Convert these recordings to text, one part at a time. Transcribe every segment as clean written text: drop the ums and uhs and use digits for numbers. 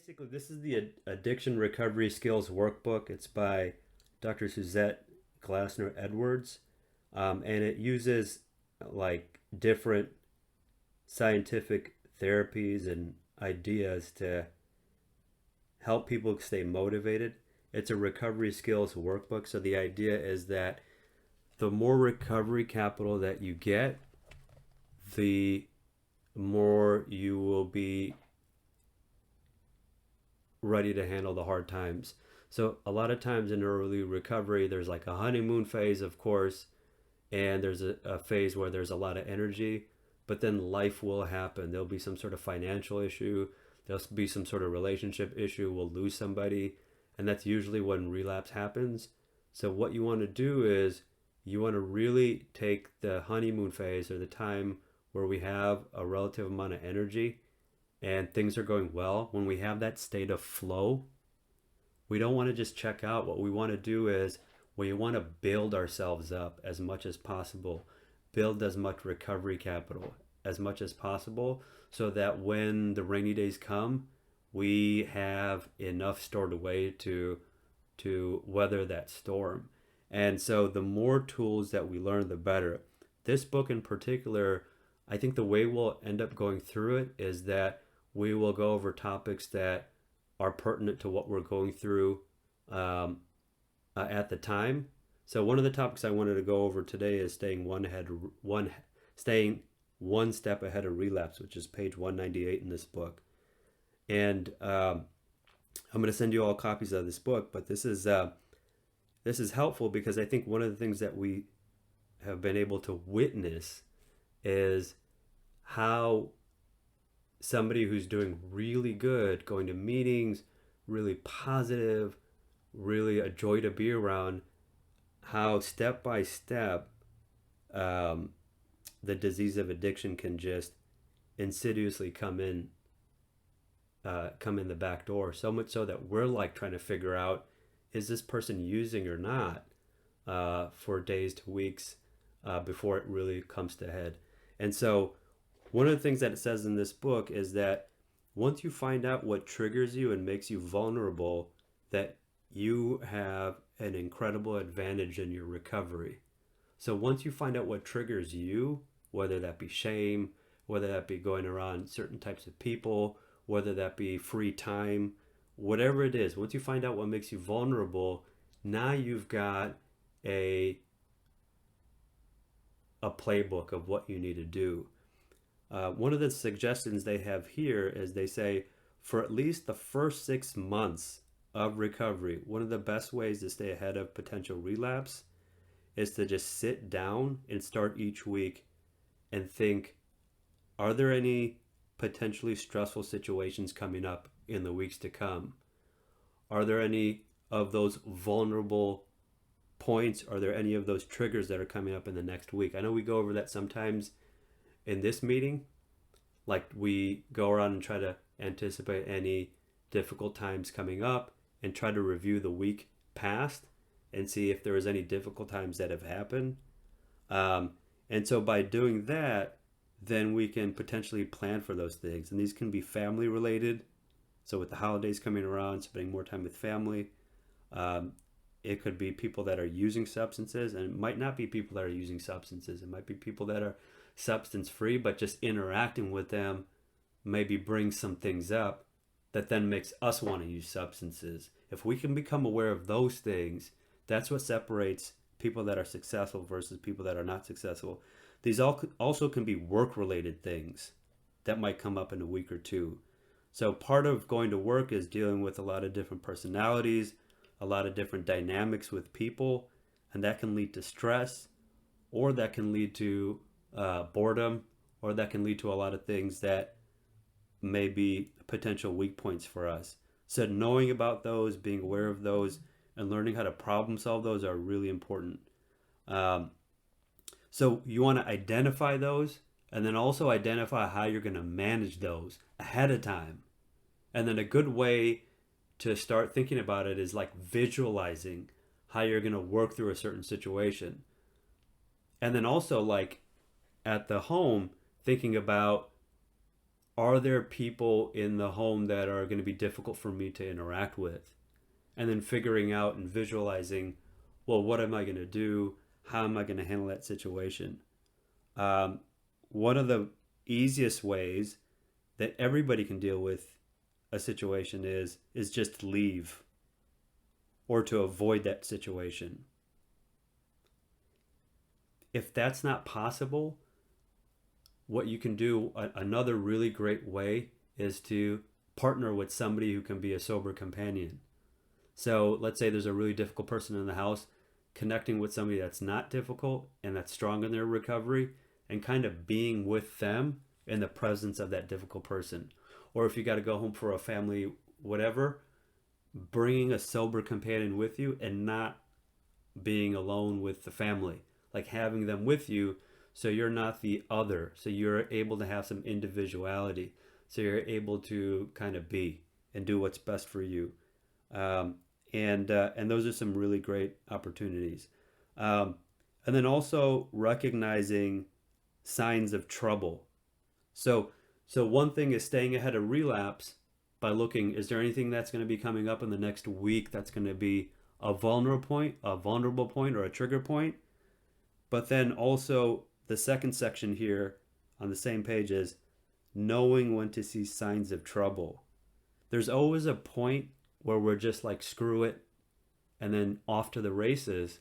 basically, this is the Addiction Recovery Skills Workbook. It's by Dr. Suzette Glassner Edwards, and it uses like different scientific therapies and ideas to help people stay motivated. It's a recovery skills workbook. So the idea is that the more recovery capital that you get, the more you will be ready to handle the hard times. So a lot of times in early recovery, there's like a honeymoon phase, of course, and there's a phase where there's a lot of energy, but then life will happen. There'll be some sort of financial issue. There'll be some sort of relationship issue. We'll lose somebody, and that's usually when relapse happens. So what you want to do is you want to really take the honeymoon phase, or the time where we have a relative amount of energy and things are going well. When we have that state of flow, we don't want to just check out. What we want to do is we want to build ourselves up as much as possible, build as much recovery capital as much as possible, so that when the rainy days come, we have enough stored away to weather that storm. And so the more tools that we learn, the better. This book in particular, I think the way we'll end up going through it is that we will go over topics that are pertinent to what we're going through at the time. So one of the topics I wanted to go over today is staying one step ahead of relapse, which is page 198 in this book. And I'm going to send you all copies of this book, but this is helpful because I think one of the things that we have been able to witness is how somebody who's doing really good, going to meetings, really positive, really a joy to be around, how step by step the disease of addiction can just insidiously come in the back door. So much so that we're like trying to figure out, is this person using or not, for days to weeks before it really comes to head. And so one of the things that it says in this book is that once you find out what triggers you and makes you vulnerable, that you have an incredible advantage in your recovery. So once you find out what triggers you, whether that be shame, whether that be going around certain types of people, whether that be free time, whatever it is, once you find out what makes you vulnerable, now you've got a playbook of what you need to do. One of the suggestions they have here is they say for at least the first 6 months of recovery, one of the best ways to stay ahead of potential relapse is to just sit down and start each week and think, are there any potentially stressful situations coming up in the weeks to come? Are there any of those vulnerable points? Are there any of those triggers that are coming up in the next week? I know we go over that sometimes in this meeting, like we go around and try to anticipate any difficult times coming up and try to review the week past and see if there was any difficult times that have happened. And so by doing that, then we can potentially plan for those things. And these can be family related. So with the holidays coming around, spending more time with family. It could be people that are using substances, and it might not be people that are using substances. It might be people that are substance free, but just interacting with them maybe brings some things up that then makes us want to use substances. If we can become aware of those things, that's what separates people that are successful versus people that are not successful. These also can be work-related things that might come up in a week or two. So part of going to work is dealing with a lot of different personalities, a lot of different dynamics with people, and that can lead to stress, or that can lead to boredom, or that can lead to a lot of things that may be potential weak points for us. So knowing about those, being aware of those, and learning how to problem solve those are really important. So you want to identify those, and then also identify how you're going to manage those ahead of time. And then a good way to start thinking about it is like visualizing how you're going to work through a certain situation. And then also like at the home, thinking about, are there people in the home that are going to be difficult for me to interact with? And then figuring out and visualizing, well, what am I going to do? How am I going to handle that situation? Um, One of the easiest ways that everybody can deal with a situation is just leave or to avoid that situation. If that's not possible, what you can do, another really great way is to partner with somebody who can be a sober companion. So let's say there's a really difficult person in the house, connecting with somebody that's not difficult and that's strong in their recovery and kind of being with them in the presence of that difficult person. Or if you got to go home for a family, whatever, bringing a sober companion with you and not being alone with the family, like having them with you so you're not the other, so you're able to have some individuality, so you're able to kind of be and do what's best for you. um, and those are some really great opportunities. um, and then also recognizing signs of trouble. So so one thing is staying ahead of relapse by looking, is there anything that's going to be coming up in the next week that's going to be a vulnerable point or a trigger point? But then also the second section here on the same page is knowing when to see signs of trouble. There's always a point where we're just like, screw it, and then off to the races.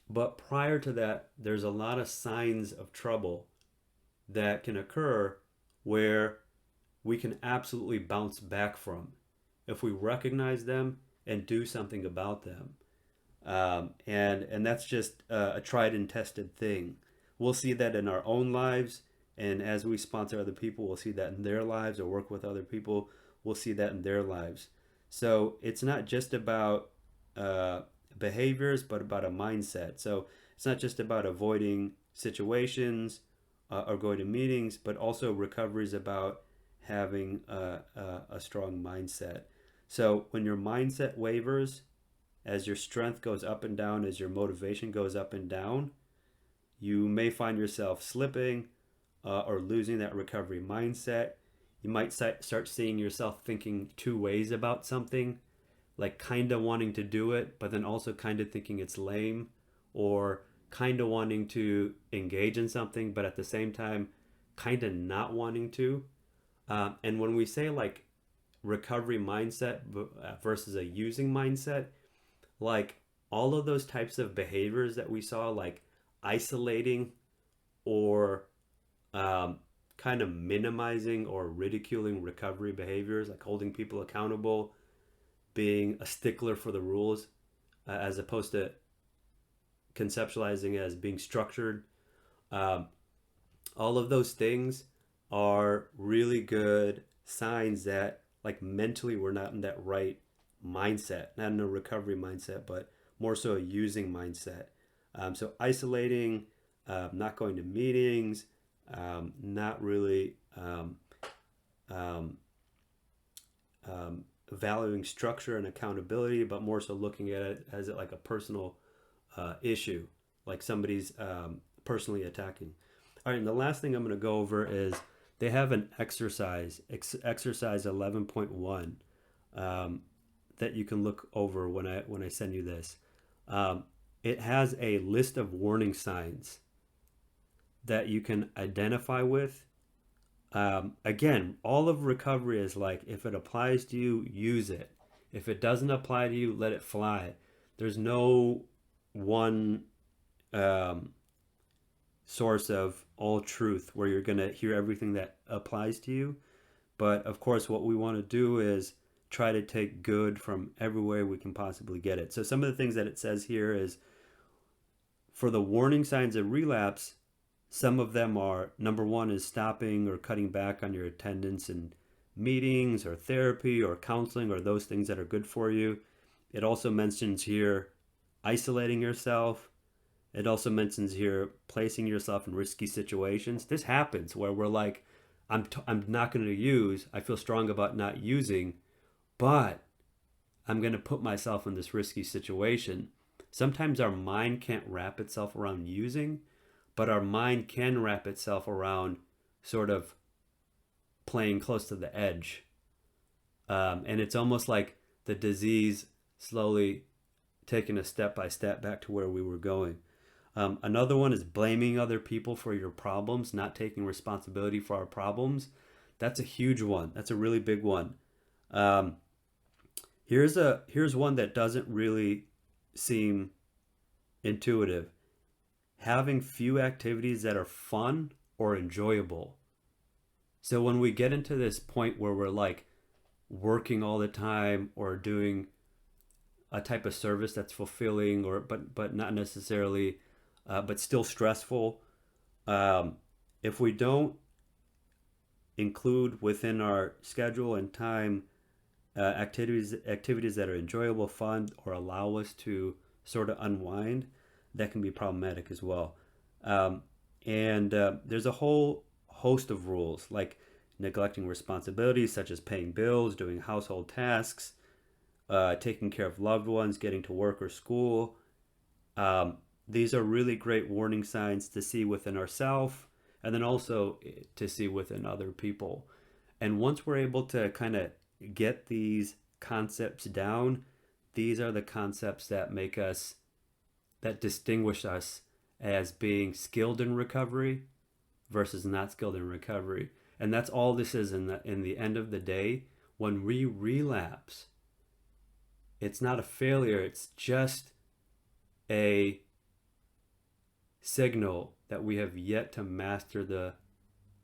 But prior to that, there's a lot of signs of trouble that can occur where we can absolutely bounce back from if we recognize them and do something about them. And that's just a tried and tested thing. We'll see that in our own lives, and as we sponsor other people, we'll see that in their lives, or work with other people, we'll see that in their lives. So it's not just about uh, behaviors, but about a mindset. So it's not just about avoiding situations or going to meetings, but also recovery is about having a strong mindset. So when your mindset wavers, as your strength goes up and down, as your motivation goes up and down, you may find yourself slipping or losing that recovery mindset. You might start seeing yourself thinking two ways about something, like kind of wanting to do it, but then also kind of thinking it's lame, or kind of wanting to engage in something, but at the same time, kind of not wanting to. And when we say like recovery mindset versus a using mindset, like all of those types of behaviors that we saw, like isolating or um, kind of minimizing or ridiculing recovery behaviors, like holding people accountable, being a stickler for the rules, as opposed to conceptualizing it as being structured. Um, all of those things are really good signs that, like, mentally we're not in that right mindset, not in a recovery mindset, but more so a using mindset. So isolating, not going to meetings, not really um, valuing structure and accountability, but more so looking at it as like a personal issue, like somebody's personally attacking. All right, and the last thing I'm going to go over is they have an exercise 11.1, that you can look over when I send you this. It has a list of warning signs that you can identify with. Again, all of recovery is like, if it applies to you, use it. If it doesn't apply to you, let it fly. There's no one source of all truth where you're going to hear everything that applies to you. But of course, what we want to do is try to take good from everywhere we can possibly get it. So some of the things that it says here is, for the warning signs of relapse, some of them are, number one is stopping or cutting back on your attendance in meetings or therapy or counseling or those things that are good for you. It also mentions here isolating yourself. It also mentions here placing yourself in risky situations. This happens where we're like, I'm not going to use, I feel strong about not using, but I'm going to put myself in this risky situation. Sometimes our mind can't wrap itself around using, but our mind can wrap itself around sort of playing close to the edge. And it's almost like the disease slowly taking a step by step back to where we were going. Another one is blaming other people for your problems, not taking responsibility for our problems. That's a huge one. That's a really big one. Um, here's one that doesn't really seem intuitive. Having few activities that are fun or enjoyable. So when we get into this point where we're like working all the time or doing a type of service that's fulfilling or but not necessarily but still stressful, um, if we don't include within our schedule and time activities that are enjoyable, fun, or allow us to sort of unwind, that can be problematic as well. Um, and there's a whole host of rules like neglecting responsibilities such as paying bills, doing household tasks, taking care of loved ones, getting to work or school. Um, these are really great warning signs to see within ourselves and then also to see within other people. And once we're able to kind of get these concepts down, these are the concepts that make us, that distinguish us as being skilled in recovery versus not skilled in recovery. And that's all this is in the end of the day. When we relapse, it's not a failure, it's just a signal that we have yet to master the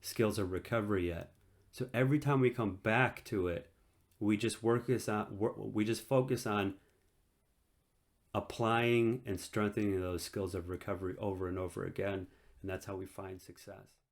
skills of recovery yet. So every time we come back to it, we just focus on applying and strengthening those skills of recovery over and over again, and that's how we find success.